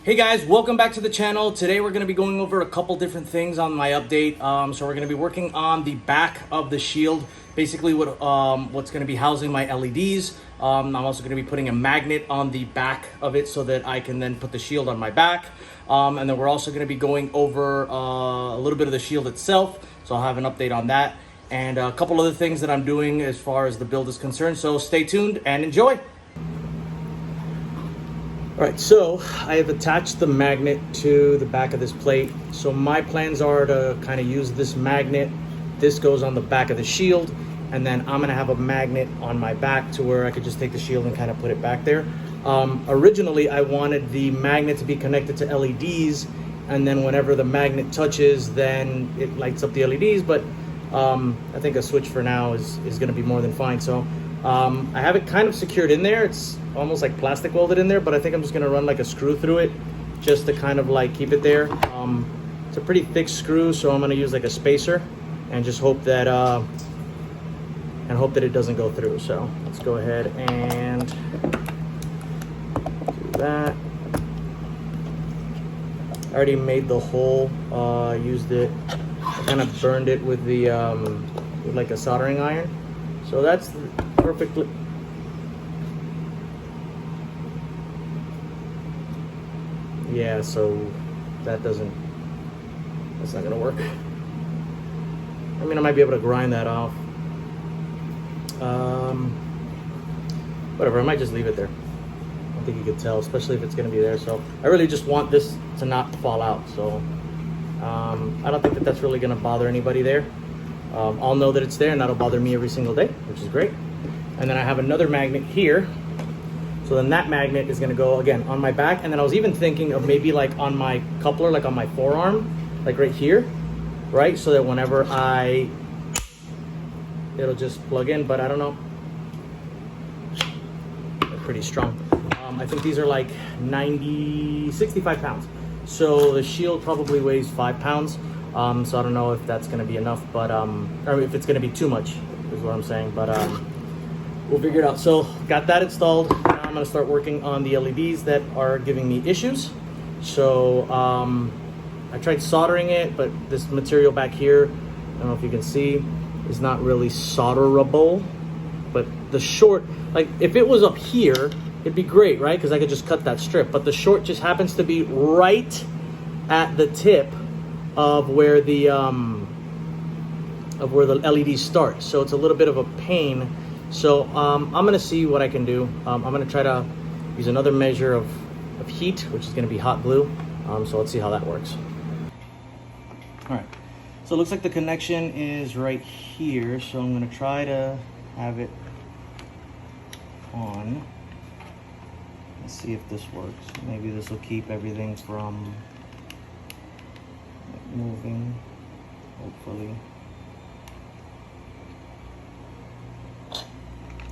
Hey guys, welcome back to the channel. Today we're going to be going over a couple different things on my update. So we're going to be working on the back of the shield, basically what's going to be housing my LEDs. I'm also going to be putting a magnet on the back of it so that I can then put the shield on my back. And then we're also going to be going over a little bit of the shield itself. So I'll have an update on that and a couple other things that I'm doing as far as the build is concerned. So stay tuned and enjoy. All right, so I have attached the magnet to the back of this plate. So my plans are to kind of use this magnet. This goes on the back of the shield, and then I'm gonna have a magnet on my back to where I could just take the shield and kind of put it back there. Originally, I wanted the magnet to be connected to LEDs, and then whenever the magnet touches, then it lights up the LEDs, but I think a switch for now is gonna be more than fine. So I have it kind of secured in there. It's almost like plastic welded in there, but I think I'm just gonna run like a screw through it just to kind of like keep it there. It's a pretty thick screw, so I'm gonna use like a spacer and just hope that it doesn't go through. So let's go ahead and do that. I already made the hole, used it, I kind of burned it with the with like a soldering iron. So that's perfectly. Yeah, so that's not gonna work. I mean, I might be able to grind that off. Whatever, I might just leave it there. I don't think you could tell, especially if it's gonna be there. So I really just want this to not fall out. So I don't think that that's really gonna bother anybody there. I'll know that it's there and that'll bother me every single day, which is great. And then I have another magnet here. So then that magnet is gonna go again on my back. And then I was even thinking of maybe like on my coupler, like on my forearm, like right here, right? So that whenever it'll just plug in, but I don't know. They're pretty strong. I think these are like 65 pounds. So the shield probably weighs 5 pounds. So I don't know if that's gonna be enough, but, or if it's gonna be too much is what I'm saying, but we'll figure it out. So got that installed. Now I'm gonna start working on the LEDs that are giving me issues. So I tried soldering it, but this material back here, I don't know if you can see, is not really solderable. But the short, like if it was up here, it'd be great, right? Because I could just cut that strip. But the short just happens to be right at the tip of where the LEDs start. So it's a little bit of a pain. So I'm gonna see what I can do. I'm gonna try to use another measure of heat, which is gonna be hot glue. So let's see how that works. All right, so it looks like the connection is right here. So I'm gonna try to have it on. Let's see if this works. Maybe this will keep everything from moving, hopefully.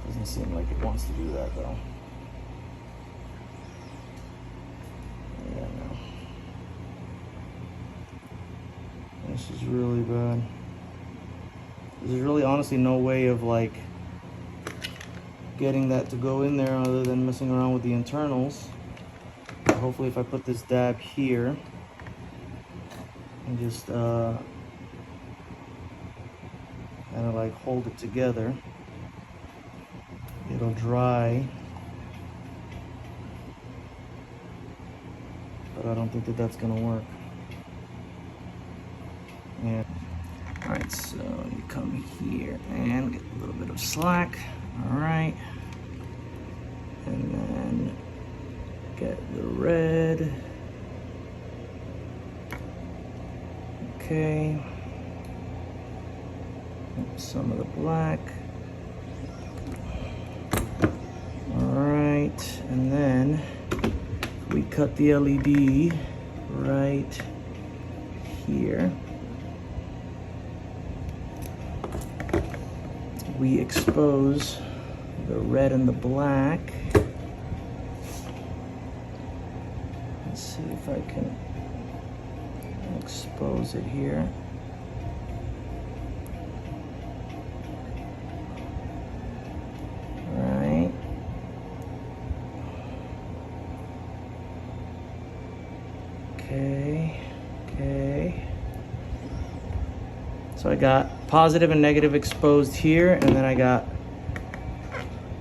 Doesn't seem like it wants to do that though. Yeah, no. This is really bad. There's really honestly no way of like getting that to go in there other than messing around with the internals. But hopefully if I put this dab here and just kind of like hold it together, it'll dry. But I don't think that that's gonna work. Yeah. All right, so you come here and get a little bit of slack. All right, and then get the red. Okay, some of the black. All right, and then we cut the LED right here. We expose the red and the black. Let's see if I can expose it here. Right. So I got positive and negative exposed here, and then I got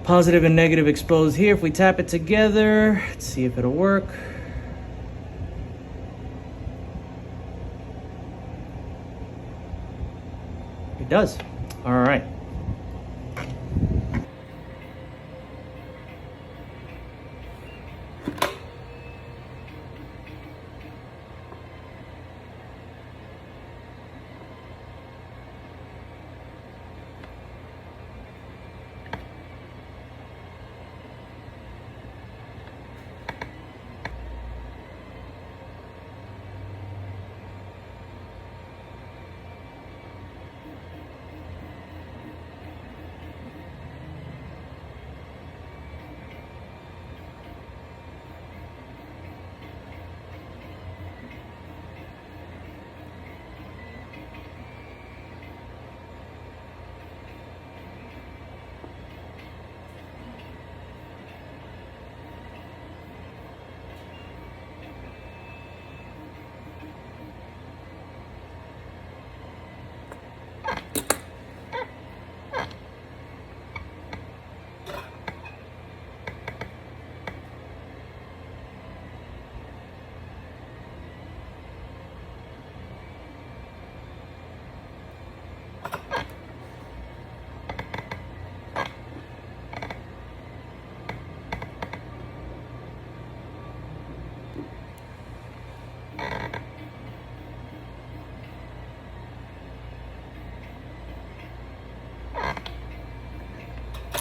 positive and negative exposed here. If we tap it together, let's see if it'll work. It does. All right.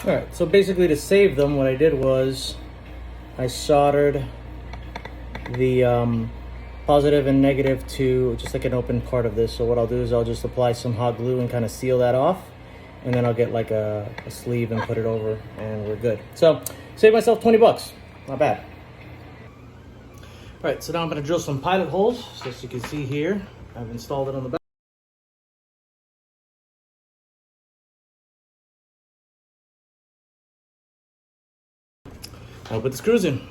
All right, so basically to save them, what I did was I soldered the positive and negative to just like an open part of this. So what I'll do is I'll just apply some hot glue and kind of seal that off, and then I'll get like a sleeve and put it over, and we're good. So save myself 20 bucks, not bad. All right, so now I'm gonna drill some pilot holes. So as you can see here, I've installed it on the back. I'll put the screws in.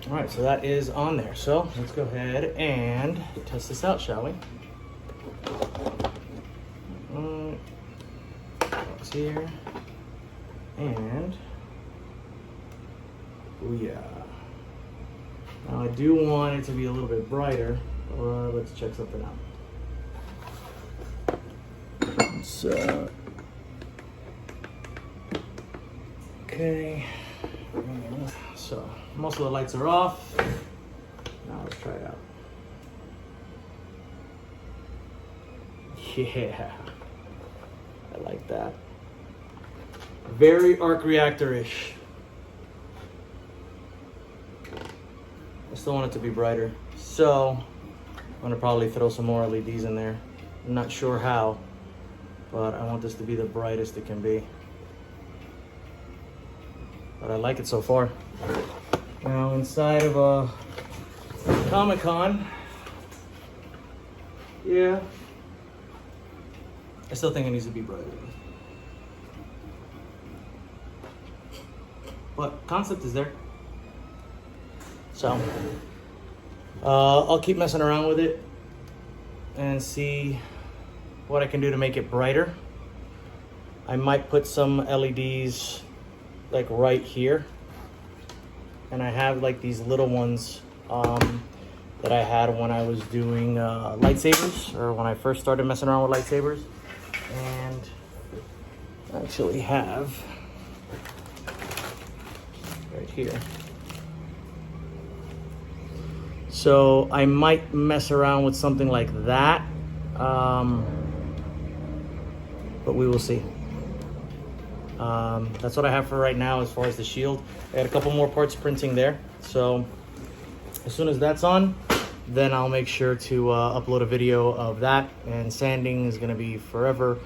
All right, so that is on there. So let's go ahead and test this out, shall we? Box here, and oh yeah. Now I do want it to be a little bit brighter. Let's check something out. Okay. So most of the lights are off. Now let's try it out. Yeah, I like that. Very arc reactor-ish. I still want it to be brighter. So I'm gonna probably throw some more LEDs in there. I'm not sure how, but I want this to be the brightest it can be. But I like it so far. Now inside of a Comic-Con, yeah, I still think it needs to be brighter. But concept is there. So I'll keep messing around with it and see what I can do to make it brighter. I might put some LEDs like right here, and I have like these little ones that I had when I was doing lightsabers, or when I first started messing around with lightsabers, and I actually have right here. So I might mess around with something like that, but we will see. That's what I have for right now as far as the shield. I got a couple more parts printing there. So as soon as that's on, then I'll make sure to upload a video of that. And sanding is gonna be forever.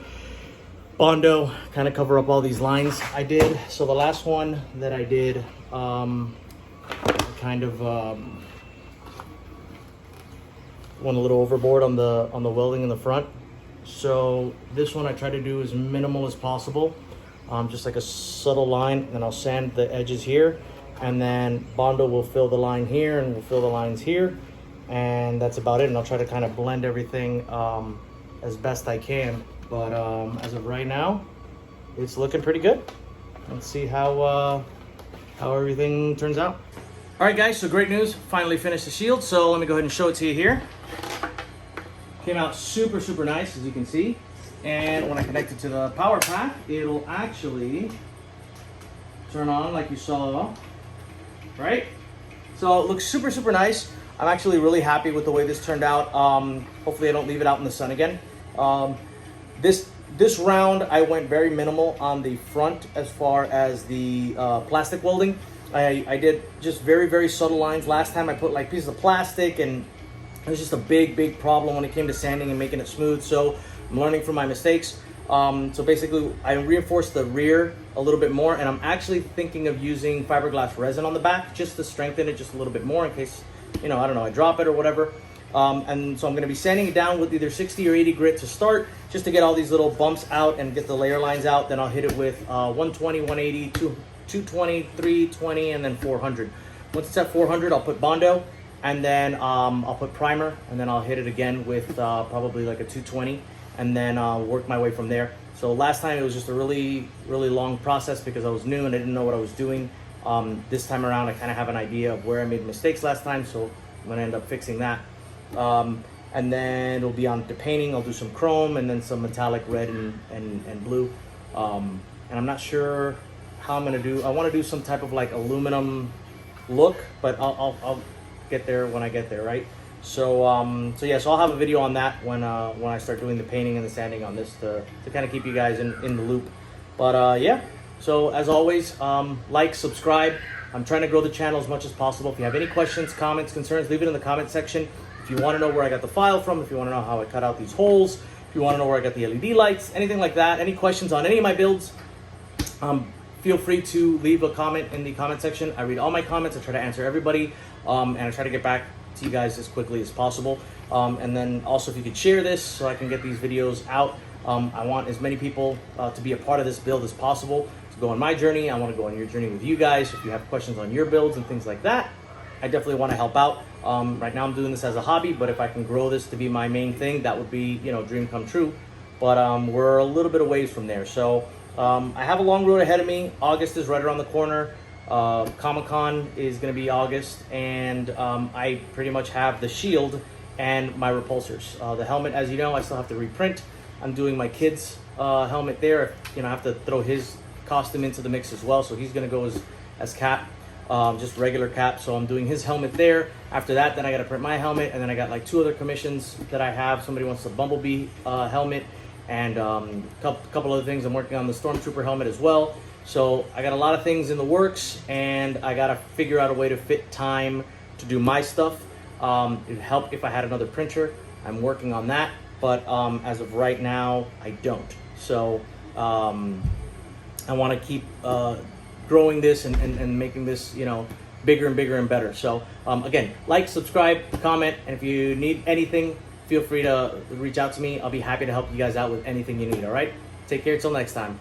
Bondo, kind of cover up all these lines I did. So the last one that I did, kind of went a little overboard on the welding in the front. So this one I try to do as minimal as possible, just like a subtle line, and then I'll sand the edges here, and then Bondo will fill the line here and will fill the lines here, and that's about it. And I'll try to kind of blend everything as best I can. But as of right now, it's looking pretty good. Let's see how everything turns out. All right, guys, so great news. Finally finished the shield. So let me go ahead and show it to you here. Came out super, super nice, as you can see. And when I connect it to the power pack, it'll actually turn on like you saw, right? So it looks super, super nice. I'm actually really happy with the way this turned out. Hopefully I don't leave it out in the sun again. This round, I went very minimal on the front as far as the plastic welding. I did just very, very subtle lines. Last time I put like pieces of plastic, and it was just a big, big problem when it came to sanding and making it smooth. So I'm learning from my mistakes. So basically, I reinforced the rear a little bit more, and I'm actually thinking of using fiberglass resin on the back just to strengthen it just a little bit more in case, I don't know, I drop it or whatever. And so I'm going to be sanding it down with either 60 or 80 grit to start, just to get all these little bumps out and get the layer lines out. Then I'll hit it with 120, 180, 220, 320, and then 400. Once it's at 400, I'll put Bondo, and then I'll put primer, and then I'll hit it again with probably like a 220, and then I'll work my way from there. So last time it was just a really, really long process because I was new and I didn't know what I was doing. This time around, I kind of have an idea of where I made mistakes last time, so I'm going to end up fixing that. And then it'll be on to painting. I'll do some chrome and then some metallic red and blue. And I'm not sure how I'm gonna do. I want to do some type of like aluminum look, but I'll get there when I get there, right? So yeah, so I'll have a video on that when I start doing the painting and the sanding on this to kind of keep you guys in the loop. But yeah, so as always, like, subscribe. I'm trying to grow the channel as much as possible. If you have any questions, comments, concerns, leave it in the comment section. If you want to know where I got the file from, if you want to know how I cut out these holes, if you want to know where I got the LED lights, anything like that, any questions on any of my builds, feel free to leave a comment in the comment section. I read all my comments. I try to answer everybody, and I try to get back to you guys as quickly as possible. And then also, if you could share this so I can get these videos out. I want as many people to be a part of this build as possible, to go on my journey. I want to go on your journey with you guys. If you have questions on your builds and things like that, I definitely want to help out. Right now I'm doing this as a hobby, but if I can grow this to be my main thing, that would be, dream come true. But we're a little bit of ways from there. So I have a long road ahead of me. August is right around the corner. Comic-Con is going to be August, and I pretty much have the shield and my repulsors. The helmet, as you know, I still have to reprint. I'm doing my kid's helmet there. I have to throw his costume into the mix as well, so he's going to go as Cap. Just regular Cap, so I'm doing his helmet there. After that, then I got to print my helmet, and then I got like 2 other commissions that I have. Somebody wants the Bumblebee helmet, and couple other things. I'm working on the Stormtrooper helmet as well. So I got a lot of things in the works, and I got to figure out a way to fit time to do my stuff. It'd help if I had another printer. I'm working on that, but as of right now, I don't. So I want to keep growing this and making this, bigger and bigger and better. So again, like, subscribe, comment, and if you need anything, feel free to reach out to me. I'll be happy to help you guys out with anything you need. All right, take care till next time.